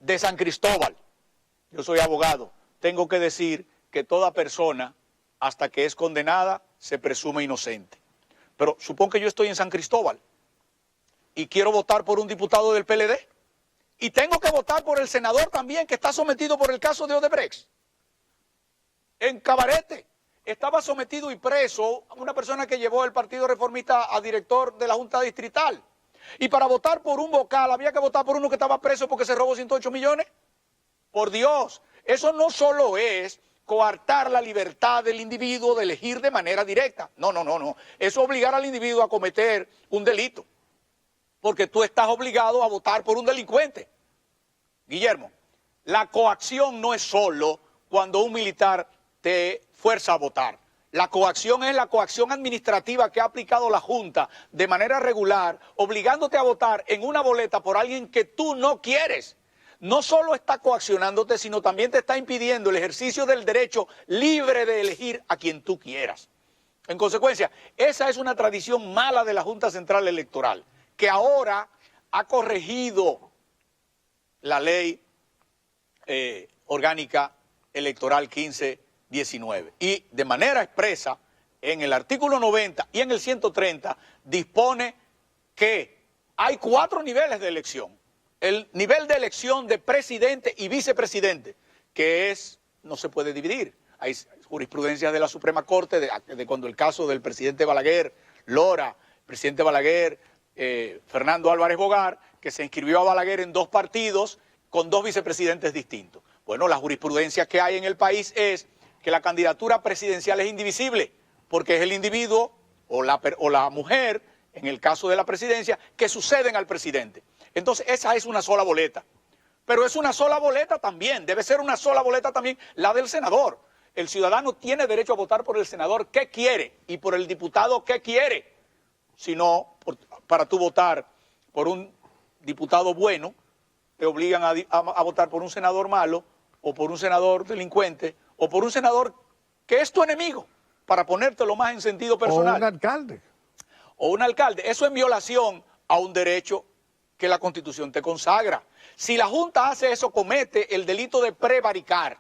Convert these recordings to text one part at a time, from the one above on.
de San Cristóbal, yo soy abogado, tengo que decir que toda persona, hasta que es condenada, se presume inocente. Pero supongo que yo estoy en San Cristóbal y quiero votar por un diputado del PLD y tengo que votar por el senador también que está sometido por el caso de Odebrecht. En Cabarete estaba sometido y preso una persona que llevó el Partido Reformista a director de la Junta Distrital. Y para votar por un vocal había que votar por uno que estaba preso porque se robó 108 millones. Por Dios, eso no solo es coartar la libertad del individuo de elegir de manera directa. No. Eso es obligar al individuo a cometer un delito. Porque tú estás obligado a votar por un delincuente. Guillermo, la coacción no es solo cuando un militar te fuerza a votar. La coacción es la coacción administrativa que ha aplicado la Junta de manera regular, obligándote a votar en una boleta por alguien que tú no quieres. No solo está coaccionándote, sino también te está impidiendo el ejercicio del derecho libre de elegir a quien tú quieras. En consecuencia, esa es una tradición mala de la Junta Central Electoral, que ahora ha corregido la ley orgánica electoral 1519 y de manera expresa en el artículo 90 y en el 130 dispone que hay 4 niveles de elección. El nivel de elección de presidente y vicepresidente, que no se puede dividir. Hay jurisprudencias de la Suprema Corte de cuando el caso del presidente Balaguer, Lora, presidente Balaguer, Fernando Álvarez Bogar, que se inscribió a Balaguer en 2 partidos con 2 vicepresidentes distintos. Bueno, la jurisprudencia que hay en el país es que la candidatura presidencial es indivisible, porque es el individuo o la mujer, en el caso de la presidencia, que suceden al presidente. Entonces, esa es una sola boleta. Pero es una sola boleta también, debe ser una sola boleta también la del senador. El ciudadano tiene derecho a votar por el senador que quiere y por el diputado que quiere. Si no, para tú votar por un diputado bueno, te obligan a votar por un senador malo, o por un senador delincuente, o por un senador que es tu enemigo, para ponértelo más en sentido personal. O un alcalde. O un alcalde. Eso es violación a un derecho que la Constitución te consagra. Si la Junta hace eso, comete el delito de prevaricar.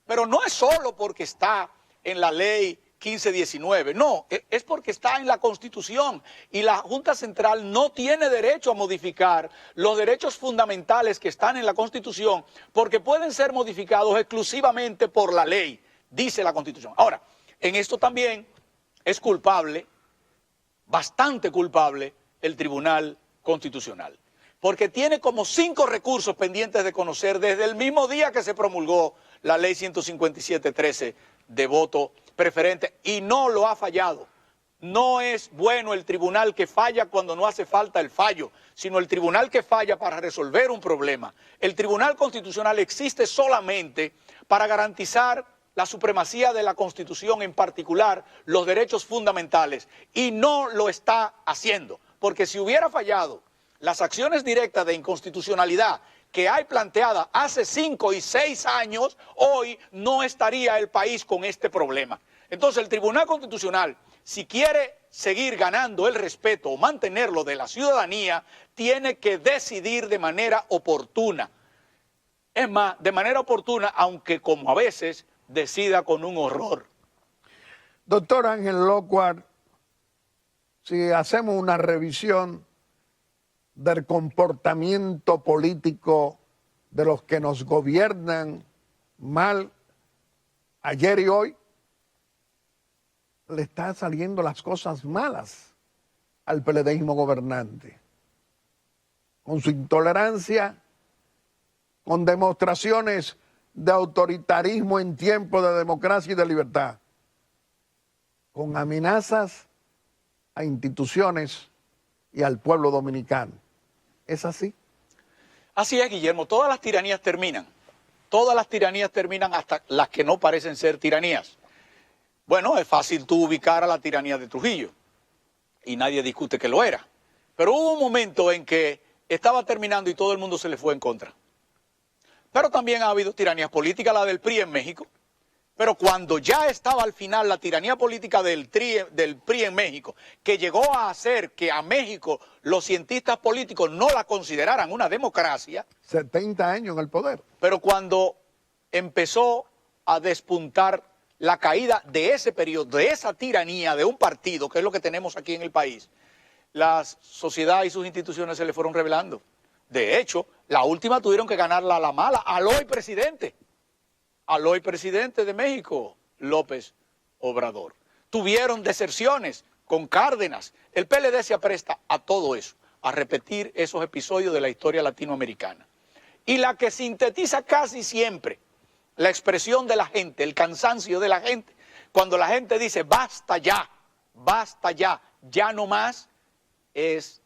Pero no es solo porque está en la ley 1519, no, es porque está en la Constitución y la Junta Central no tiene derecho a modificar los derechos fundamentales que están en la Constitución porque pueden ser modificados exclusivamente por la ley, dice la Constitución. Ahora, en esto también es culpable, bastante culpable, el Tribunal Constitucional, porque tiene como 5 recursos pendientes de conocer desde el mismo día que se promulgó la ley 157.13 de voto preferente y no lo ha fallado. No es bueno el tribunal que falla cuando no hace falta el fallo, sino el tribunal que falla para resolver un problema. El Tribunal Constitucional existe solamente para garantizar la supremacía de la Constitución, en particular los derechos fundamentales, y no lo está haciendo, porque si hubiera fallado, las acciones directas de inconstitucionalidad que hay planteada hace 5 y 6 años, hoy no estaría el país con este problema. Entonces el Tribunal Constitucional, si quiere seguir ganando el respeto o mantenerlo de la ciudadanía, tiene que decidir de manera oportuna. Es más, de manera oportuna, aunque como a veces decida con un horror. Doctor Ángel Lockhart, si hacemos una revisión del comportamiento político de los que nos gobiernan mal ayer y hoy, le están saliendo las cosas malas al PLDismo gobernante. Con su intolerancia, con demostraciones de autoritarismo en tiempo de democracia y de libertad, con amenazas a instituciones y al pueblo dominicano. ¿Es así? Así es, Guillermo. Todas las tiranías terminan. Todas las tiranías terminan, hasta las que no parecen ser tiranías. Bueno, es fácil tú ubicar a la tiranía de Trujillo y nadie discute que lo era. Pero hubo un momento en que estaba terminando y todo el mundo se le fue en contra. Pero también ha habido tiranías políticas, la del PRI en México, Pero cuando ya estaba al final la tiranía política del PRI en México, que llegó a hacer que a México los cientistas políticos no la consideraran una democracia. 70 años en el poder. Pero cuando empezó a despuntar la caída de ese periodo, de esa tiranía de un partido, que es lo que tenemos aquí en el país, la sociedad y sus instituciones se le fueron revelando. De hecho, la última tuvieron que ganarla a la mala, al hoy presidente de México, López Obrador. Tuvieron deserciones con Cárdenas. El PLD se apresta a todo eso, a repetir esos episodios de la historia latinoamericana. Y la que sintetiza casi siempre la expresión de la gente, el cansancio de la gente, cuando la gente dice basta ya, ya no más, es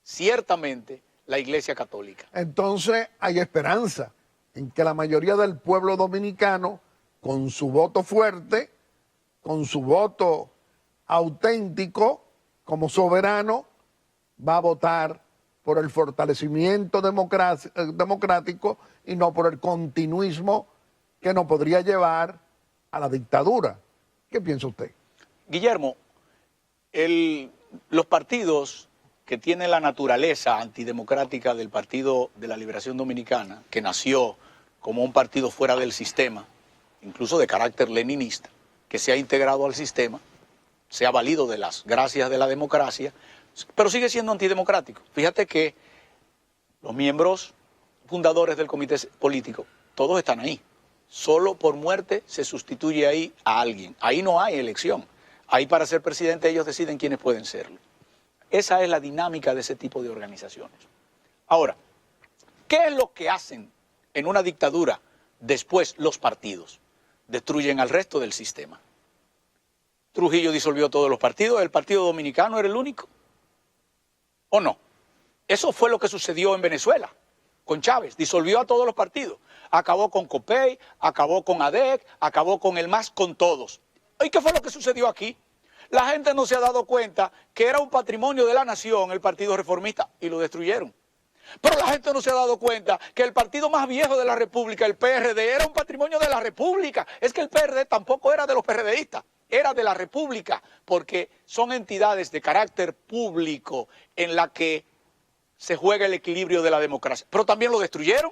ciertamente la Iglesia Católica. Entonces hay esperanza en que la mayoría del pueblo dominicano, con su voto fuerte, con su voto auténtico como soberano, va a votar por el fortalecimiento democrático y no por el continuismo que nos podría llevar a la dictadura. ¿Qué piensa usted? Guillermo, los partidos que tienen la naturaleza antidemocrática del Partido de la Liberación Dominicana, que nació como un partido fuera del sistema, incluso de carácter leninista, que se ha integrado al sistema, se ha valido de las gracias de la democracia, pero sigue siendo antidemocrático. Fíjate que los miembros fundadores del comité político, todos están ahí. Solo por muerte se sustituye ahí a alguien. Ahí no hay elección. Ahí para ser presidente ellos deciden quiénes pueden serlo. Esa es la dinámica de ese tipo de organizaciones. Ahora, ¿qué es lo que hacen en una dictadura después los partidos? Destruyen al resto del sistema. Trujillo disolvió todos los partidos, el Partido Dominicano era el único. ¿O no? Eso fue lo que sucedió en Venezuela con Chávez, disolvió a todos los partidos, acabó con COPEI, acabó con ADEC, acabó con el MAS, con todos. ¿Y qué fue lo que sucedió aquí? La gente no se ha dado cuenta que era un patrimonio de la nación el Partido Reformista y lo destruyeron. Pero la gente no se ha dado cuenta que el partido más viejo de la República, el PRD, era un patrimonio de la República. Es que el PRD tampoco era de los PRDistas, era de la República, porque son entidades de carácter público en la que se juega el equilibrio de la democracia. Pero también lo destruyeron.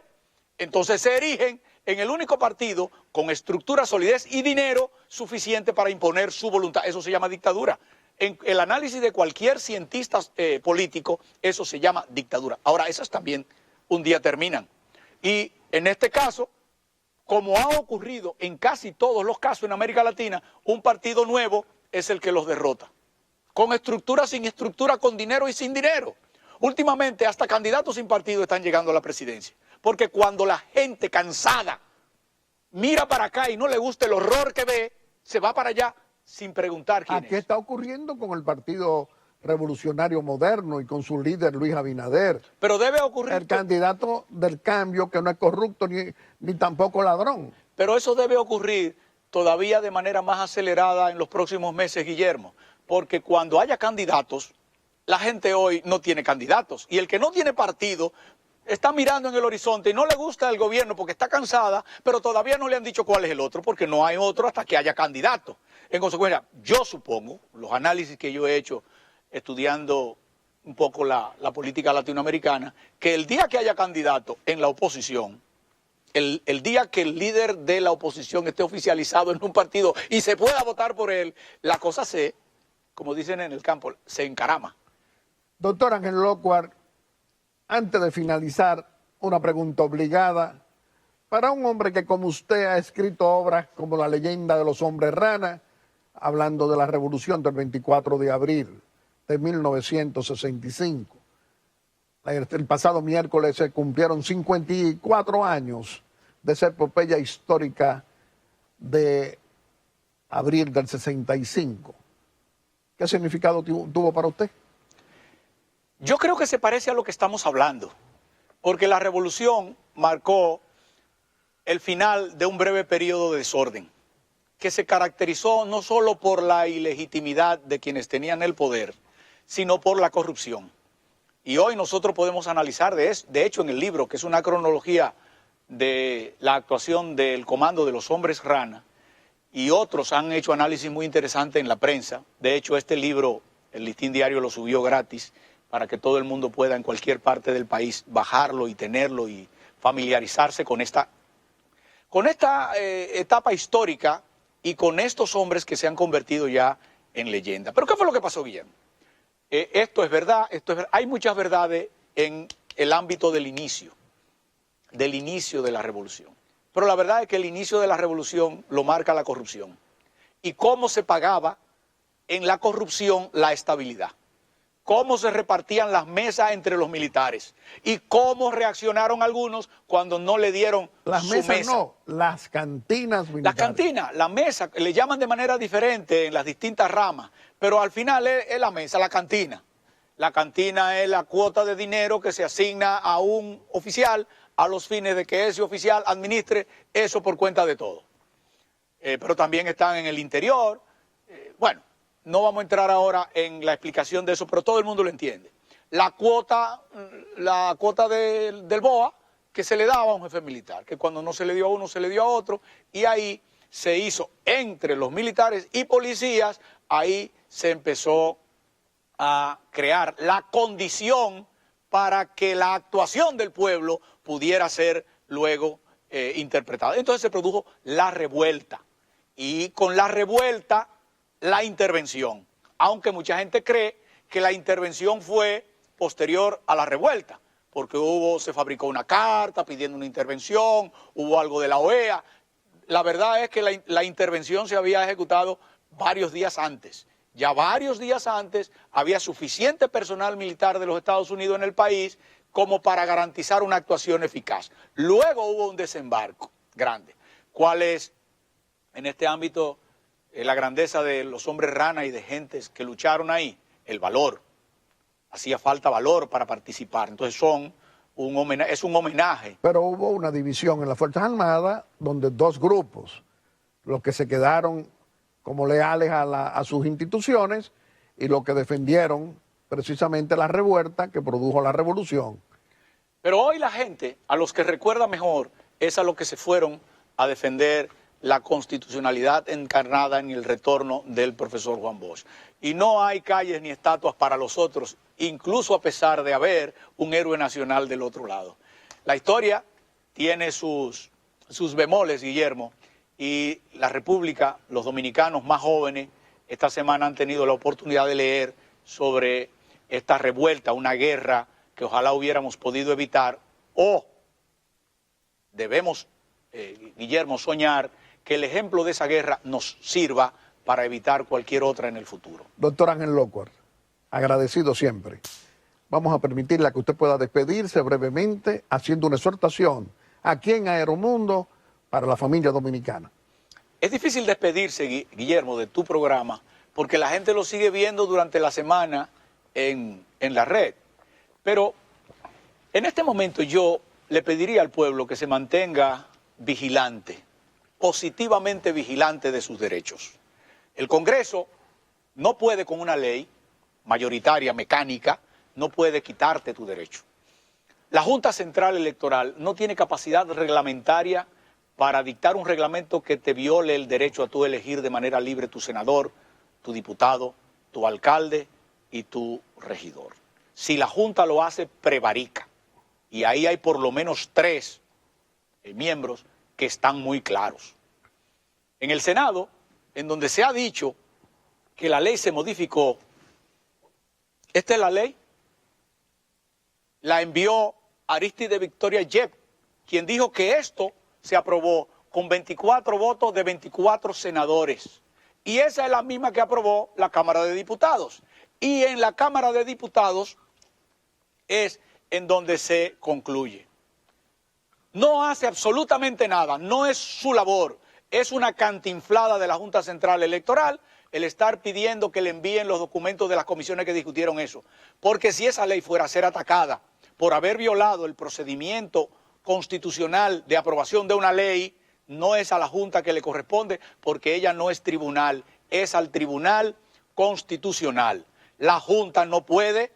Entonces se erigen en el único partido con estructura, solidez y dinero suficiente para imponer su voluntad. Eso se llama dictadura. En el análisis de cualquier cientista político, eso se llama dictadura. Ahora, esas también un día terminan. Y en este caso, como ha ocurrido en casi todos los casos en América Latina, un partido nuevo es el que los derrota. Con estructura, sin estructura, con dinero y sin dinero. Últimamente, hasta candidatos sin partido están llegando a la presidencia. Porque cuando la gente cansada mira para acá y no le gusta el horror que ve, se va para allá sin preguntar quién es. ¿Qué está ocurriendo con el Partido Revolucionario Moderno y con su líder Luis Abinader? Pero debe ocurrir... El candidato del cambio que no es corrupto ni tampoco ladrón. Pero eso debe ocurrir todavía de manera más acelerada en los próximos meses, Guillermo. Porque cuando haya candidatos, la gente hoy no tiene candidatos. Y el que no tiene partido está mirando en el horizonte y no le gusta el gobierno porque está cansada, pero todavía no le han dicho cuál es el otro, porque no hay otro hasta que haya candidato. En consecuencia, yo supongo, los análisis que yo he hecho estudiando un poco la política latinoamericana, que el día que haya candidato en la oposición, el día que el líder de la oposición esté oficializado en un partido y se pueda votar por él, la cosa se, como dicen en el campo, se encarama. Doctor Ángel Lockhart, antes de finalizar, una pregunta obligada. Para un hombre que como usted ha escrito obras como La leyenda de los hombres rana, hablando de la revolución del 24 de abril de 1965, el pasado miércoles se cumplieron 54 años de esa epopeya histórica de abril del 65. ¿Qué significado tuvo para usted? Yo creo que se parece a lo que estamos hablando, porque la revolución marcó el final de un breve periodo de desorden, que se caracterizó no solo por la ilegitimidad de quienes tenían el poder, sino por la corrupción. Y hoy nosotros podemos analizar de hecho en el libro, que es una cronología de la actuación del Comando de los Hombres Rana, y otros han hecho análisis muy interesantes en la prensa. De hecho, este libro, el Listín Diario lo subió gratis para que todo el mundo pueda en cualquier parte del país bajarlo y tenerlo y familiarizarse con esta etapa histórica y con estos hombres que se han convertido ya en leyenda. ¿Pero qué fue lo que pasó, Guillermo? Esto es verdad, hay muchas verdades en el ámbito del inicio de la revolución. Pero la verdad es que el inicio de la revolución lo marca la corrupción. Y cómo se pagaba en la corrupción la estabilidad. Cómo se repartían las mesas entre los militares. Y cómo reaccionaron algunos cuando no le dieron las su mesas mesa. No, las cantinas militares. Las cantinas, la mesa, le llaman de manera diferente en las distintas ramas. Pero al final es la mesa, la cantina. La cantina es la cuota de dinero que se asigna a un oficial a los fines de que ese oficial administre eso por cuenta de todo. Pero también están en el interior. Bueno, no vamos a entrar ahora en la explicación de eso, pero todo el mundo lo entiende. La cuota del BOA que se le daba a un jefe militar, que cuando no se le dio a uno, se le dio a otro, y ahí se hizo entre los militares y policías, ahí se empezó a crear la condición para que la actuación del pueblo pudiera ser luego interpretada. Entonces se produjo la revuelta y con la revuelta la intervención, aunque mucha gente cree que la intervención fue posterior a la revuelta, porque se fabricó una carta pidiendo una intervención, hubo algo de la OEA. La verdad es que la intervención se había ejecutado varios días antes. Ya varios días antes había suficiente personal militar de los Estados Unidos en el país como para garantizar una actuación eficaz. Luego hubo un desembarco grande. ¿Cuál es en este ámbito la grandeza de los hombres rana y de gentes que lucharon ahí? El valor. Hacía falta valor para participar. Entonces es un homenaje. Pero hubo una división en las Fuerzas Armadas donde dos grupos, los que se quedaron como leales a sus instituciones y los que defendieron precisamente la revuelta que produjo la revolución. Pero hoy la gente, a los que recuerda mejor, es a los que se fueron a defender la constitucionalidad encarnada en el retorno del profesor Juan Bosch. Y no hay calles ni estatuas para los otros, incluso a pesar de haber un héroe nacional del otro lado. La historia tiene sus bemoles, Guillermo, y la República, los dominicanos más jóvenes, esta semana han tenido la oportunidad de leer sobre esta revuelta, una guerra que ojalá hubiéramos podido evitar, o debemos, Guillermo, soñar que el ejemplo de esa guerra nos sirva para evitar cualquier otra en el futuro. Doctor Ángel Lockhart, agradecido siempre. Vamos a permitirle que usted pueda despedirse brevemente haciendo una exhortación aquí en Aeromundo para la familia dominicana. Es difícil despedirse, Guillermo, de tu programa, porque la gente lo sigue viendo durante la semana en la red. Pero en este momento yo le pediría al pueblo que se mantenga vigilante, positivamente vigilante de sus derechos. El Congreso no puede con una ley mayoritaria, mecánica, no puede quitarte tu derecho. La Junta Central Electoral no tiene capacidad reglamentaria para dictar un reglamento que te viole el derecho a tú elegir de manera libre tu senador, tu diputado, tu alcalde y tu regidor. Si la Junta lo hace, prevarica. Y ahí hay por lo menos 3 miembros que están muy claros. En el Senado, en donde se ha dicho que la ley se modificó, esta es la ley, la envió Aristide Victoria Yep, quien dijo que esto se aprobó con 24 votos de 24 senadores. Y esa es la misma que aprobó la Cámara de Diputados. Y en la Cámara de Diputados es en donde se concluye. No hace absolutamente nada, no es su labor, es una cantinflada de la Junta Central Electoral el estar pidiendo que le envíen los documentos de las comisiones que discutieron eso. Porque si esa ley fuera a ser atacada por haber violado el procedimiento constitucional de aprobación de una ley, no es a la Junta que le corresponde, porque ella no es tribunal, es al Tribunal Constitucional. La Junta no puede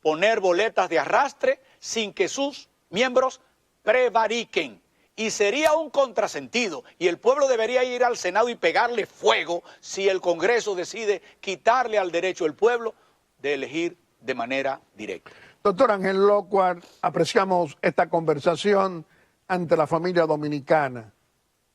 poner boletas de arrastre sin que sus miembros prevariquen. Y sería un contrasentido, y el pueblo debería ir al Senado y pegarle fuego si el Congreso decide quitarle al derecho del pueblo de elegir de manera directa. Doctor Ángel Lockhart, apreciamos esta conversación ante la familia dominicana.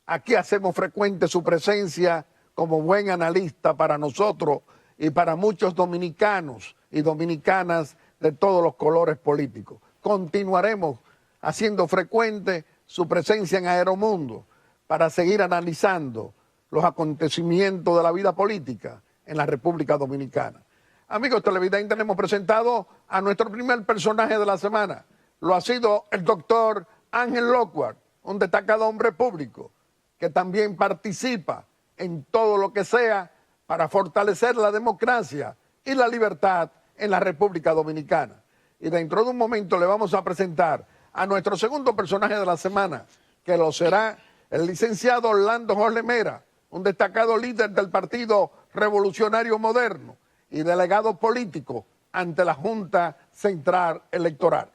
Aquí hacemos frecuente su presencia como buen analista para nosotros y para muchos dominicanos y dominicanas de todos los colores políticos. Continuaremos haciendo frecuente su presencia en Aeromundo para seguir analizando los acontecimientos de la vida política en la República Dominicana. Amigos televidentes, hemos presentado a nuestro primer personaje de la semana. Lo ha sido el doctor Ángel Lockhart, un destacado hombre público que también participa en todo lo que sea para fortalecer la democracia y la libertad en la República Dominicana. Y dentro de un momento le vamos a presentar a nuestro segundo personaje de la semana, que lo será el licenciado Orlando Jorge Mera, un destacado líder del Partido Revolucionario Moderno y delegado político ante la Junta Central Electoral.